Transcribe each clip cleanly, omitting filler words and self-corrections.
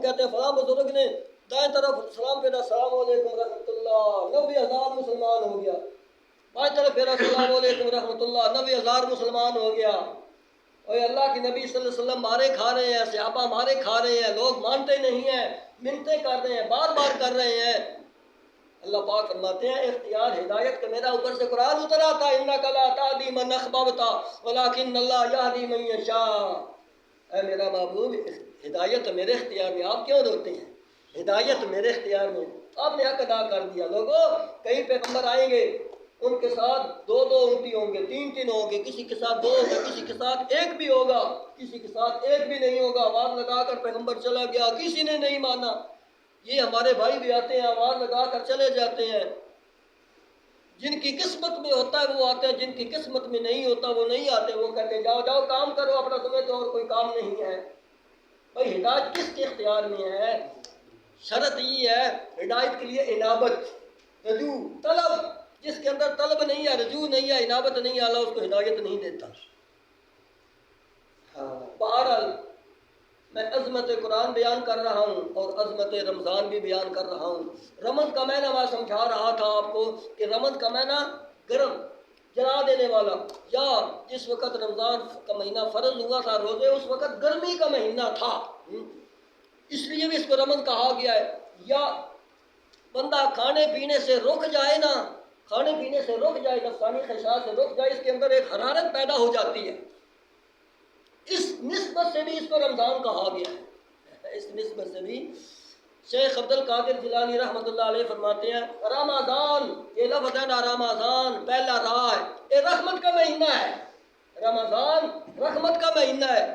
کہتے ہیں فلاں بزرگ نے دائیں طرف سلام پھیرا السلام علیکم رحمۃ اللہ 90,000 مسلمان ہو گیا، بائیں طرف پھیرا السلام علیکم رحمۃ اللہ 90,000 مسلمان ہو گیا۔ اور اللہ کے نبی صلی اللہ علیہ وسلم مارے کھا رہے ہیں، صحابہ مارے کھا رہے ہیں، لوگ مانتے نہیں ہیں، منتیں کر رہے ہیں، بار بار کر رہے ہیں۔ اللہ پاک فرماتے ہیں اختیار ہدایت کا میرا اوپر سے قرآن اترا تھا، انک لا تہدی من احببت ولکن اللہ یہدی من یشاء۔ اے میرا محبوب ہدایت میرے اختیار میں، آپ کیوں روتے ہیں؟ ہدایت میرے اختیار میں، آپ نے حق ادا کر دیا۔ لوگوں کئی پیغمبر آئیں گے، ان کے ساتھ 2 امتی ہوں گے، 3 ہوں گے، کسی کے ساتھ 2 ہوگا، کسی کے ساتھ 1 بھی ہوگا، کسی کے ساتھ 1 بھی نہیں ہوگا۔ آواز لگا کر پیغمبر چلا گیا، کسی نے نہیں مانا۔ یہ ہمارے بھائی بھی آتے ہیں، آواز لگا کر چلے جاتے ہیں۔ جن کی قسمت میں ہوتا ہے وہ آتے ہیں، جن کی قسمت میں نہیں ہوتا وہ نہیں آتے۔ وہ کہتے ہیں جاؤ جاؤ کام کرو اپنا، تمہیں تو اور کوئی کام نہیں ہے۔ بھائی ہدایت کس کے اختیار میں ہے؟ شرط یہ ہے ہدایت کے لیے انابت، رجوع، طلب۔ جس کے اندر طلب نہیں ہے، رجوع نہیں ہے، انابت نہیں ہے، اللہ اس کو ہدایت نہیں دیتا۔ بہرحال میں عظمت قرآن بیان کر رہا ہوں اور عظمت رمضان بھی بیان کر رہا ہوں۔ رمض کا معنی میں سمجھا رہا تھا آپ کو کہ رمض کا معنی گرم، جلا دینے والا، یا جس وقت رمضان کا مہینہ فرض ہوا تھا روزے، اس وقت گرمی کا مہینہ تھا، اس لیے بھی اس کو رمض کہا گیا ہے۔ یا بندہ کھانے پینے سے رک جائے نا، کھانے پینے سے رک جائے، نفسانی خواہشات سے رک جائے، اس کے اندر ایک حرارت پیدا ہو جاتی ہے، اس نسبت سے بھی اس کو رمضان کہا گیا ہے۔ اس نسبت سے بھی شیخ عبد القادر جیلانی رحمۃ اللہ علیہ فرماتے ہیں رمضان، یہ لفظ ہے نا رمضان، پہلا را ہے، یہ رحمت کا مہینہ ہے۔ رمضان رحمت کا مہینہ ہے،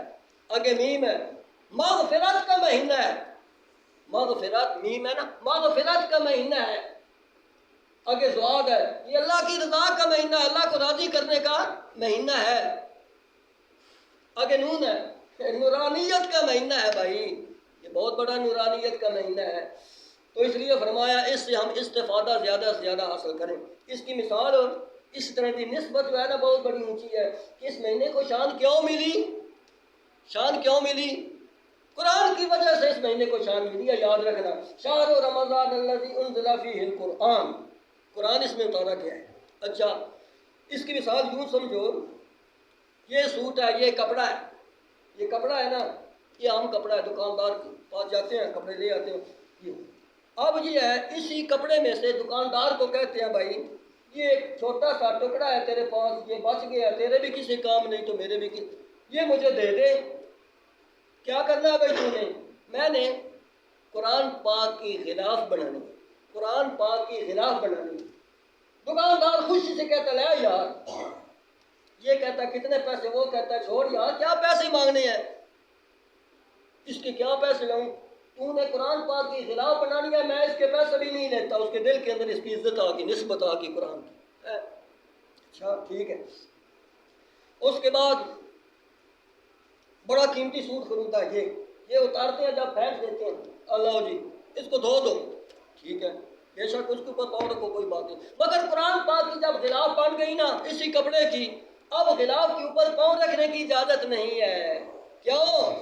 آگے میم ہے، مغفرت کا مہینہ ہے، مغفرت میم ہے نا، مغفرت کا مہینہ ہے، آگے زواد ہے، یہ اللہ کی رضا کا مہینہ ہے، اللہ کو راضی کرنے کا مہینہ ہے، آگے نون ہے، نورانیت کا مہینہ ہے۔ بھائی یہ بہت بڑا نورانیت کا مہینہ ہے، تو اس لیے فرمایا اس سے ہم استفادہ زیادہ سے زیادہ حاصل کریں۔ اس کی مثال اس طرح کی نسبت جو ہے نا بہت بڑی اونچی ہے کہ اس مہینے کو شان کیوں ملی؟ شان کیوں ملی؟ قرآن کی وجہ سے اس مہینے کو شان ملی ہے، یاد رکھنا۔ شہر رمضان الذی انزل فیہ القرآن، قرآن اس میں اتارا گیا ہے۔ اچھا اس کی مثال یوں سمجھو، یہ سوٹ ہے، یہ کپڑا ہے، یہ کپڑا ہے نا، یہ عام کپڑا ہے، دکاندار کے پاس جاتے ہیں کپڑے لے آتے ہیں۔ اب یہ ہے اسی کپڑے میں سے دکاندار کو کہتے ہیں بھائی یہ ایک چھوٹا سا ٹکڑا ہے تیرے پاس، یہ بچ گیا، تیرے بھی کسی کام نہیں تو میرے بھی یہ مجھے دے دے۔ کیا کرنا ہے بھائی تو نے؟ میں نے قرآن پاک کی غلاف بنانی، قرآن پاک کی غلاف بنانی۔ دکاندار خوشی سے کہتا لے یار، یہ کہتا کتنے پیسے، وہ کہتا چھوڑ یار کیا پیسے مانگنے ہیں، اس کے کیا پیسے لوں، تو نے قرآن پاک کی غلاف بنانی ہے، میں اس کے پیسے بھی نہیں لیتا۔ اس کے دل کے اندر اس کی عزت آ گئی، نسبت آ گئی قرآن کی۔ اچھا ٹھیک ہے، اس کے بعد بڑا قیمتی سوٹ خریدا، یہ اتارتے ہیں جب پھینک دیتے ہیں، اللہ جی اس کو دھو دو، ٹھیک ہے بے شک اس کے اوپر پاؤں رکھو کوئی بات نہیں، مگر قرآن پاک کی جب غلاف بن گئی نا اسی کپڑے کی، اب غلاف کے اوپر پاؤں رکھنے کی اجازت نہیں ہے۔ کیوں؟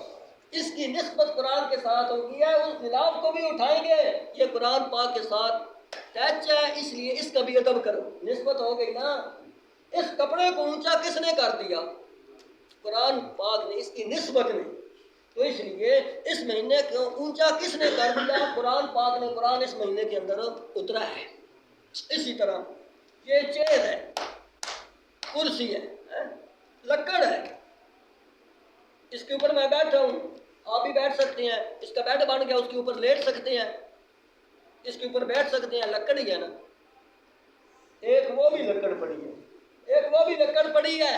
اس کی نسبت قرآن کے ساتھ ہوگی ہے، اس غلاف کو بھی اٹھائیں گے، یہ قرآن پاک کے ساتھ ٹچ ہے، اس لیے اس کا بھی ادب کرو، نسبت ہو گئی نا۔ اس کپڑے کو اونچا کس نے کر دیا؟ قرآن پاک نے، اس کی نسبت نے، تو اس لیے اس مہینے کو اونچا کس نے کر دیا؟ قرآن پاک نے، قرآن اس مہینے کے اندر اترا ہے۔ اسی طرح یہ چیئر ہے، کرسی ہے، لکڑ ہے، اس کے اوپر میں بیٹھا ہوں، آپ بھی بیٹھ سکتے ہیں، اس کا بیڈ بن گیا اس کے اوپر لیٹ سکتے ہیں، اس کے اوپر بیٹھ سکتے ہیں، لکڑ ہی ہے نا۔ ایک وہ بھی لکڑ پڑی ہے، ایک وہ بھی لکڑ پڑی ہے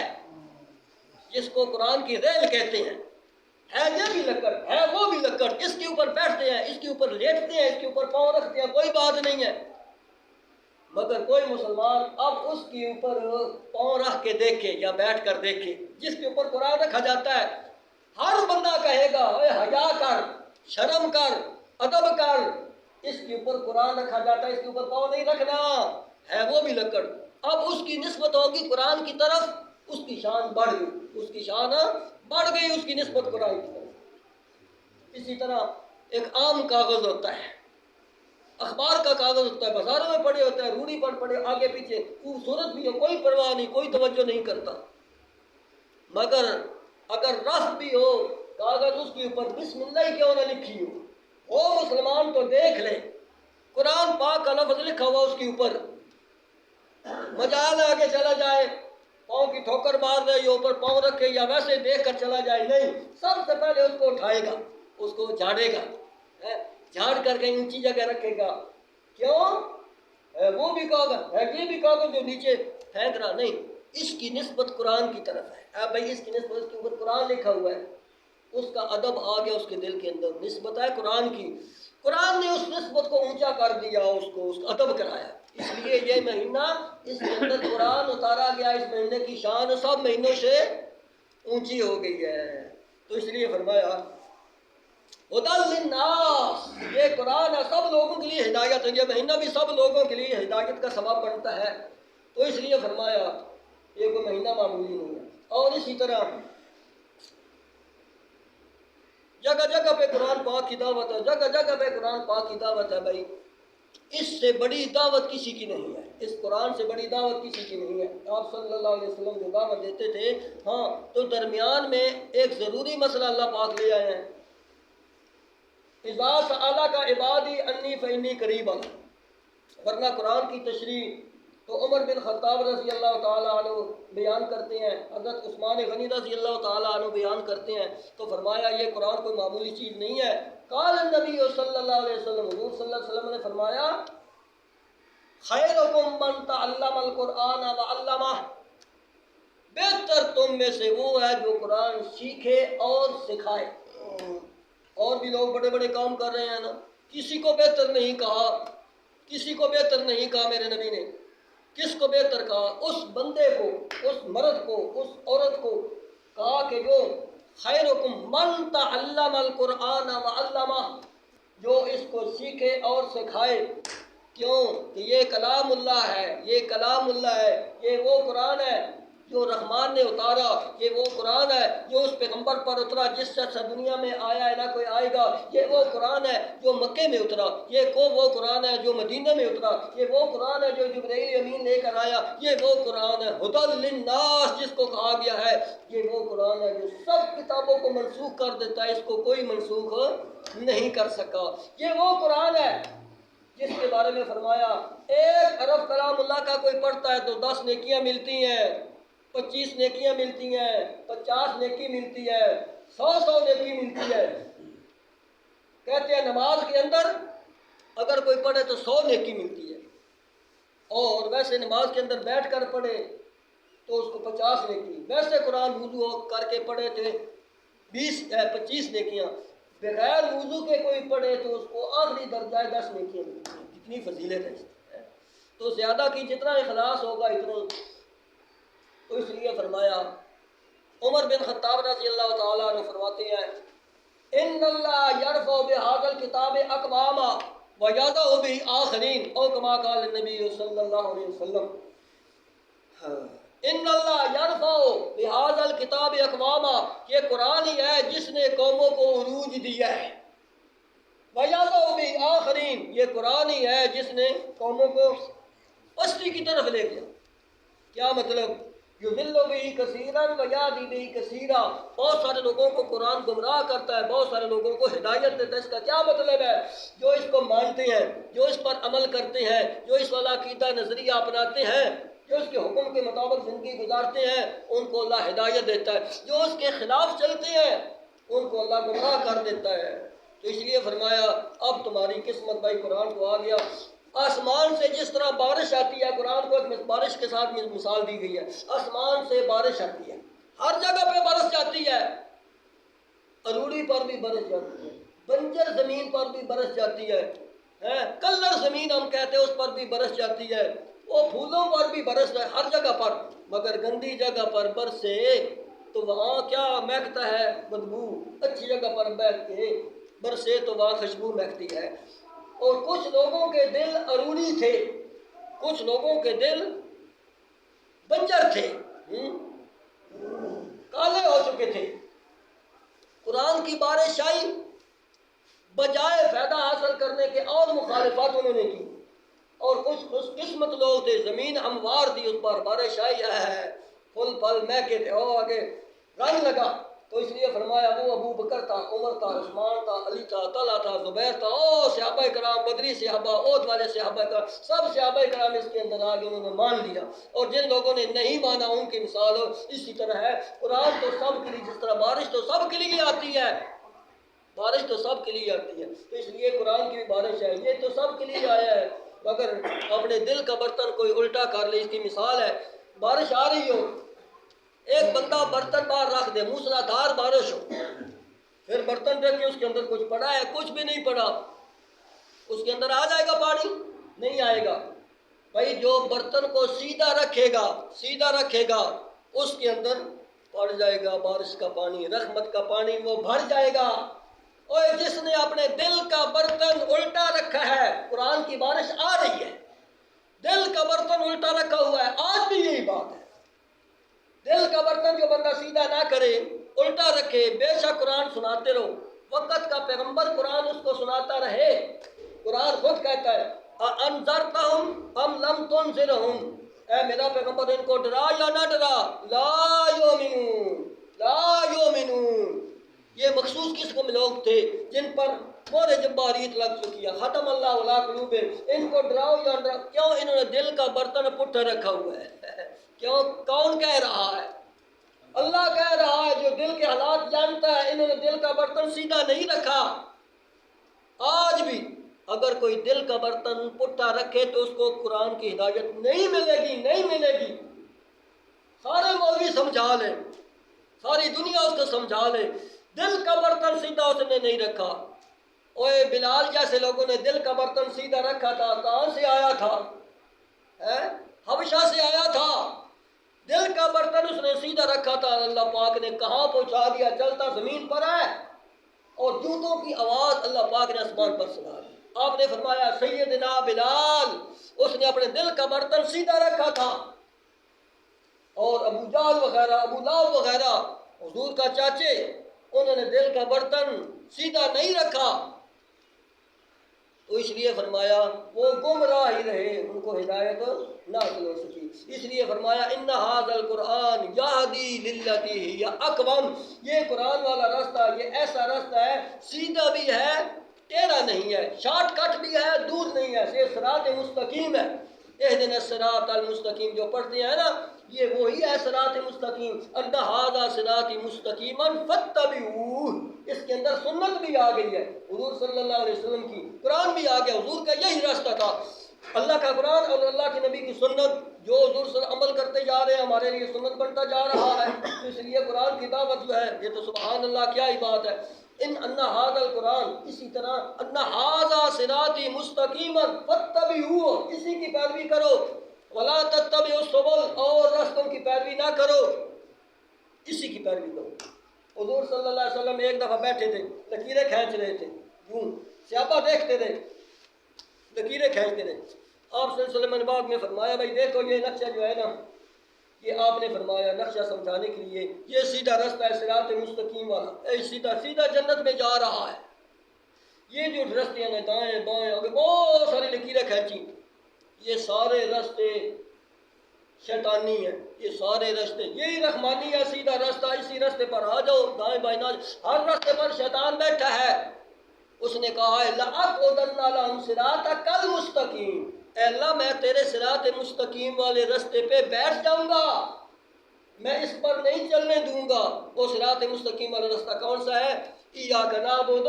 جس کو قرآن کی ریل کہتے ہیں، ہے یہ بھی لکڑ ہے، وہ بھی لکڑ، اس کے اوپر بیٹھتے ہیں، اس کے اوپر لیٹتے ہیں، اس کے اوپر پاؤں رکھتے ہیں، کوئی بات نہیں ہے، مگر کوئی مسلمان اب اس کے اوپر پاؤں رکھ کے دیکھے یا بیٹھ کر دیکھے، جس کے اوپر قرآن رکھا جاتا ہے، ہر بندہ کہے گا اے حیا کر، شرم کر، ادب کر، اس کے اوپر قرآن رکھا جاتا ہے، اس کے اوپر پاؤں نہیں رکھنا، ہے وہ بھی لکڑ۔ اب اس کی نسبت ہوگی قرآن کی طرف، اس کی شان بڑھ گئی، اس کی شان بڑھ گئی، اس کی نسبت قرآن کی طرف۔ اسی طرح ایک عام کاغذ ہوتا ہے، اخبار کا کاغذ ہوتا ہے، بازاروں میں پڑے ہوتا ہے، روڑی پر پڑے آگے پیچھے، خوبصورت بھی ہو، کوئی پرواہ نہیں، کوئی توجہ نہیں کرتا، مگر اگر رف بھی ہو کاغذ اس کے اوپر بسم اللہ ہی کیوں نہ لکھی ہو، وہ مسلمان تو دیکھ لے قرآن پاک کا لفظ لکھا ہوا اس کے اوپر، مجال آگے چلا جائے، پاؤں کی ٹھوکر مار رہے یا اوپر پاؤں رکھے یا ویسے دیکھ کر چلا جائے، نہیں، سب سے پہلے اس کو اٹھائے گا، اس کو جھاڑے گا، جھاڑ کر کہیں اونچی جگہ رکھے گا، کیوں؟ وہ بھی کاغذ ہے، یہ بھی کاغذ جو نیچے پھینک رہا، نہیں، اس کی نسبت قرآن کی طرف ہے، بھائی اس کی نسبت، اس کے اوپر قرآن لکھا ہوا ہے، اس کا ادب آ گیا اس کے دل کے اندر، نسبت ہے قرآن کی، قرآن نے اس نسبت کو اونچا کر دیا، اس کو ادب کرایا، اس لیے یہ مہینہ، اس کے اندر قرآن اتارا گیا، اس مہینے کی شان سب مہینوں سے اونچی ہو گئی ہے، تو اس لیے فرمایا ہدی للناس، یہ قرآن ہے سب لوگوں کے لیے ہدایت ہے، یہ مہینہ بھی سب لوگوں کے لیے ہدایت کا سبب بنتا ہے، تو اس لیے فرمایا یہ کوئی مہینہ معمولی نہیں ہے۔ اور اسی طرح جگہ جگہ پہ قرآن پاک کی دعوت ہے، جگہ جگہ پہ قرآن پاک کی دعوت ہے، بھائی اس سے بڑی دعوت کسی کی نہیں ہے، اس قرآن سے بڑی دعوت کسی کی نہیں ہے۔ آپ صلی اللہ علیہ وسلم جو دعوت دیتے تھے، ہاں، تو درمیان میں ایک ضروری مسئلہ اللہ پاک لے آئے ہیں، اذا سألک عبادی انی فانی قریب، ورنہ قرآن کی تشریح تو عمر بن خطاب رضی اللہ تعالیٰ عنہ بیان کرتے ہیں، حضرت عثمان غنی رضی اللہ تعالیٰ عنہ بیان کرتے ہیں، تو فرمایا یہ قرآن کوئی معمولی چیز نہیں ہے، قال النبی صلی اللہ علیہ وسلم، حضور صلی اللہ علیہ وسلم نے فرمایا خیرکم من تعلم القرآن وعلمہ، بہتر تم میں سے وہ ہے جو قرآن سیکھے اور سکھائے۔ اور بھی لوگ بڑے بڑے کام کر رہے ہیں نا، کسی کو بہتر نہیں کہا، کسی کو بہتر نہیں کہا میرے نبی نے، کس کو بہتر کہا؟ اس بندے کو، اس مرد کو، اس عورت کو کہا کہ جو خیرکم من تعلم القرآن وعلمہ، جو اس کو سیکھے اور سکھائے، کیوں کہ یہ کلام اللہ ہے، یہ کلام اللہ ہے، یہ وہ قرآن ہے جو رحمان نے اتارا، یہ وہ قرآن ہے جو اس پیغمبر پر اترا جس سے دنیا میں آیا ہے نہ کوئی آئے گا، یہ وہ قرآن ہے جو مکے میں اترا، یہ وہ قرآن ہے جو مدینہ میں اترا، یہ وہ قرآن ہے جو جبرائیل امین لے کر آیا، یہ وہ قرآن ہے ہدی للناس جس کو کہا گیا ہے، یہ وہ قرآن ہے جو سب کتابوں کو منسوخ کر دیتا ہے، اس کو کوئی منسوخ نہیں کر سکا، یہ وہ قرآن ہے جس کے بارے میں فرمایا ایک حرف کلام اللہ کا کوئی پڑھتا ہے تو 10 نیکیاں ملتی ہیں، 25 نیکیاں ملتی ہیں، 50 نیکی ملتی ہے، 100 نیکی ملتی ہے۔ کہتے ہیں نماز کے اندر اگر کوئی پڑھے تو 100 نیکی ملتی ہے، اور ویسے نماز کے اندر بیٹھ کر پڑھے تو اس کو 50 نیکی، ویسے قرآن وضو کر کے پڑھے تھے 25 نیکیاں، بغیر وضو کے کوئی پڑھے تو اس کو آخری درجہ 10 نیکیاں ملتی ہیں، کتنی فضیلت ہے، تو زیادہ کی جتنا اخلاص ہوگا اتنا، تو اس لیے فرمایا عمر بن خطاب رضی اللہ تعالیٰ عنہ فرماتے ہیں ان اللہ یرفع بہذا الکتاب اقواما ویضع بہ آخرین، او کما قال النبی صلی اللہ علیہ وسلم، ان اللہ یرفع بہذا الکتاب اقواما، یہ قرآن ہی ہے جس نے قوموں کو عروج دیا ہے، ویضع بہ آخرین، یہ قرآن ہی ہے جس نے قوموں کو پستی کی طرف لے گیا۔ کیا مطلب؟ یضل بہ کثیرا ویہدی بہ کثیرا، بہت سارے لوگوں کو قرآن گمراہ کرتا ہے، بہت سارے لوگوں کو ہدایت دیتا ہے۔ اس کا کیا مطلب ہے؟ جو اس کو مانتے ہیں، جو اس پر عمل کرتے ہیں، جو اس والا عقیدہ نظریہ اپناتے ہیں، جو اس کے حکم کے مطابق زندگی گزارتے ہیں، ان کو اللہ ہدایت دیتا ہے، جو اس کے خلاف چلتے ہیں ان کو اللہ گمراہ کر دیتا ہے۔ تو اس لیے فرمایا اب تمہاری قسمت، بھائی قرآن تو آ گیا، آسمان سے جس طرح بارش آتی ہے، قرآن کو ایک بارش کے ساتھ مثال دی گئی ہے، آسمان سے بارش آتی ہے، ہر جگہ پہ برس جاتی ہے، اروڑی پر بھی برس جاتی ہے، بنجر زمین پر بھی برس جاتی ہے، کلر زمین ہم کہتے ہیں اس پر بھی برس جاتی ہے، وہ پھولوں پر بھی برس ہے، ہر جگہ پر، مگر گندی جگہ پر برسے تو وہاں کیا مہکتا ہے؟ بدبو، اچھی جگہ پر بیٹھ کے برسے تو وہاں خوشبو مہکتی ہے۔ اور کچھ لوگوں کے دل اروڑی تھے، کچھ لوگوں کے دل بنجر تھے، کالے ہو چکے تھے، قرآن کی بارش آئی، بجائے فائدہ حاصل کرنے کے اور مخالفات انہوں نے کی، اور کچھ خوش قسمت لوگ تھے، زمین ہموار تھی، اس پر بارش آئی ہے، پھل پھل مہکے تھے، اور آگے رنگ لگا، تو اس لیے فرمایا وہ ابو بکر تھا، عمر تھا، عثمان تھا، علی تھا، طلحہ تھا، زبیر تھا، او صحابہ کرام، بدری صحابہ، عہد والے صحابہ کرام، سب صحابہ کرام اس کے اندر آگے انہوں نے مان لیا، اور جن لوگوں نے نہیں مانا ان کی مثال اسی طرح ہے۔ قرآن تو سب کے لیے، جس طرح بارش تو سب کے لیے آتی ہے، بارش تو سب کے لیے آتی ہے، تو اس لیے قرآن کی بھی بارش ہے، یہ تو سب کے لیے آیا ہے، مگر اپنے دل کا برتن کوئی الٹا کر لے، اس کی مثال ہے، بارش آ رہی ہو، ایک بندہ برتن باہر رکھ دے، موسلا دھار بارش ہو، پھر برتن دیکھ کے اس کے اندر کچھ پڑا ہے، کچھ بھی نہیں پڑا، اس کے اندر آ جائے گا پانی؟ نہیں آئے گا۔ بھائی جو برتن کو سیدھا رکھے گا اس کے اندر پڑ جائے گا بارش کا پانی، رحمت کا پانی، وہ بھر جائے گا۔ اور جس نے اپنے دل کا برتن الٹا رکھا ہے، قرآن کی بارش آ رہی ہے، دل کا برتن الٹا رکھا ہوا ہے، آج بھی یہی بات ہے، دل کا برتن جو بندہ سیدھا نہ کرے، الٹا رکھے، بے شک قرآن سناتے رہو، وقت کا پیغمبر قرآن اس کو سناتا رہے، قرآن خود کہتا ہے انذرتہم ام لم تنذرہم، اے میرا پیغمبر ان کو ڈرا یا نہ ڈرا، لا یؤمنون۔ یہ مخصوص قسم کے لوگ تھے جن پر مہر جباریت لگ چکی ہے، ختم اللہ علی قلوبہم، ان کو ڈراؤ یا ڈراؤ، کیوں؟ انہوں نے دل کا برتن پٹھا رکھا ہوا ہے، کیوں؟ کون کہہ رہا ہے؟ اللہ کہہ رہا ہے، جو دل کے حالات جانتا ہے، انہوں نے دل کا برتن سیدھا نہیں رکھا۔ آج بھی اگر کوئی دل کا برتن پٹھا رکھے تو اس کو قرآن کی ہدایت نہیں ملے گی، سارے مولوی سمجھا لیں، ساری دنیا اس کو سمجھا لے، دل کا برتن سیدھا اس نے نہیں رکھا۔ اوے بلال جیسے لوگوں نے دل کا برتن سیدھا رکھا تھا، کہاں سے آیا تھا؟ حبشہ سے آیا تھا، دل کا برتن اس نے سیدھا رکھا تھا، اللہ پاک نے کہاں پہنچا دیا، چلتا زمین پر ہے، اور جوتوں کی آواز اللہ پاک نے آسمان پر سنا دی۔ آپ نے فرمایا سیدنا بلال، اس نے اپنے دل کا برتن سیدھا رکھا تھا، اور ابو جہل وغیرہ، ابو لہب وغیرہ، حضور کا چاچے، انہوں نے دل کا برتن سیدھا نہیں رکھا، تو اس لیے فرمایا وہ گمراہ ہی رہے، ان کو ہدایت نہ حاصل ہو سکی۔ اس لیے فرمایا ان ھذا القرآن یہدی للتی ہی اقوم، یہ قرآن والا راستہ یہ ایسا راستہ ہے، سیدھا بھی ہے، ٹیڑھا نہیں ہے، شارٹ کٹ بھی ہے، دور نہیں ہے، یہ صراط مستقیم ہے۔ اہدنا الصراط المستقیم جو پڑھتے ہیں نا، یہ وہی ہے صراط مستقیم، ان ھذا صراط مستقیما فاتبعوہ، اس کے اندر سنت بھی آ گئی ہے، حضور صلی اللہ علیہ وسلم کی، قرآن بھی آ گیا، حضور کا یہی راستہ تھا، اللہ کا قرآن اور اللہ کے نبی کی سنت، جو حضور صلی اللہ علیہ وسلم عمل کرتے جا رہے ہیں، ہمارے لیے سنت بنتا جا رہا ہے، اس لیے قرآن کی دعوت جو ہے یہ تو سبحان اللہ کیا ہی بات ہے۔ ان ھذا القرآن، اسی طرح ان ھذا صراطی مستقیما فاتبعوہ، اسی کی پیروی کرو، ولا تتبعوا السبل، اور راستوں کی پیروی نہ کرو، اسی کی پیروی کرو۔ حضور صلی اللہ علیہ وسلم ایک دفعہ بیٹھے تھے، لکیریں کھینچ رہے تھے، یوں صحابہ دیکھتے رہے، لکیریں کھینچتے رہے، آپ صلی اللہ علیہ وسلم نے بعد میں فرمایا بھائی دیکھو یہ نقشہ جو ہے نا، یہ آپ نے فرمایا نقشہ سمجھانے کے لیے، یہ سیدھا راستہ ہے صراط مستقیم والا، سیدھا جنت میں جا رہا ہے، یہ جو راستے ہیں دائیں بائیں آگے بہت ساری لکیریں کھینچی، یہ سارے راستے شیطانی ہیں، یہ سارے راستے، یہی رحمانی ہے سیدھا راستہ، اسی راستے پر آ جاؤ، دائیں بائیں نہ جاؤ، ہر راستے پر شیطان بیٹھا ہے۔ اس نے کہا ہے لَأَقْعُدَنَّ لَهُمْ صِرَاطَكَ الْمُسْتَقِيمَ، اے اللہ میں تیرے صراط مستقیم والے راستے پہ بیٹھ جاؤں گا، میں اس پر نہیں چلنے دوں گا۔ وہ صراط مستقیم والا راستہ کون سا ہے؟ ایاک نعبد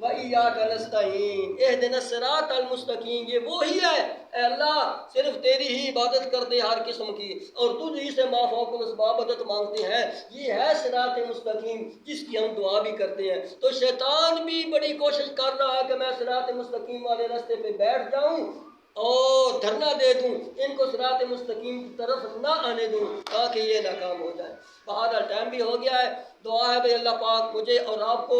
و ایاک نستعین، اہدنا الصراط المستقیم، یہ وہی ہے، اے اللہ صرف تیری ہی عبادت کرتے ہر قسم کی، اور تجھ ہی سے ما فوق الاسباب مدد مانگتے ہیں، یہ ہے صراط مستقیم جس کی ہم دعا بھی کرتے ہیں۔ تو شیطان بھی بڑی کوشش کر رہا ہے کہ میں صراط مستقیم والے راستے پہ بیٹھ جاؤں اور دھرنا دے دوں، ان کو صراط مستقیم کی طرف نہ آنے دوں تاکہ یہ ناکام ہو جائے۔ بہرحال ٹائم بھی ہو گیا ہے، دعا ہے بھئی اللہ پاک مجھے اور آپ کو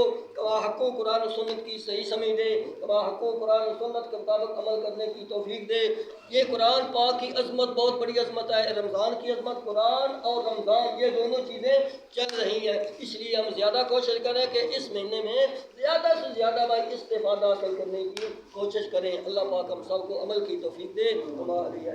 حق و قرآن و سنت کی صحیح سمجھ دے، حق و قرآن و سنت کے مطابق عمل کرنے کی توفیق دے۔ یہ قرآن پاک کی عظمت بہت بڑی عظمت ہے، رمضان کی عظمت، قرآن اور رمضان یہ دونوں چیزیں چل رہی ہیں، اس لیے ہم زیادہ کوشش کریں کہ اس مہینے میں زیادہ سے زیادہ زیادہ بھائی استفادہ حاصل کرنے کی کوشش کریں. اللہ پاک ہم سب کو عمل کی توفیق دے. ہمارے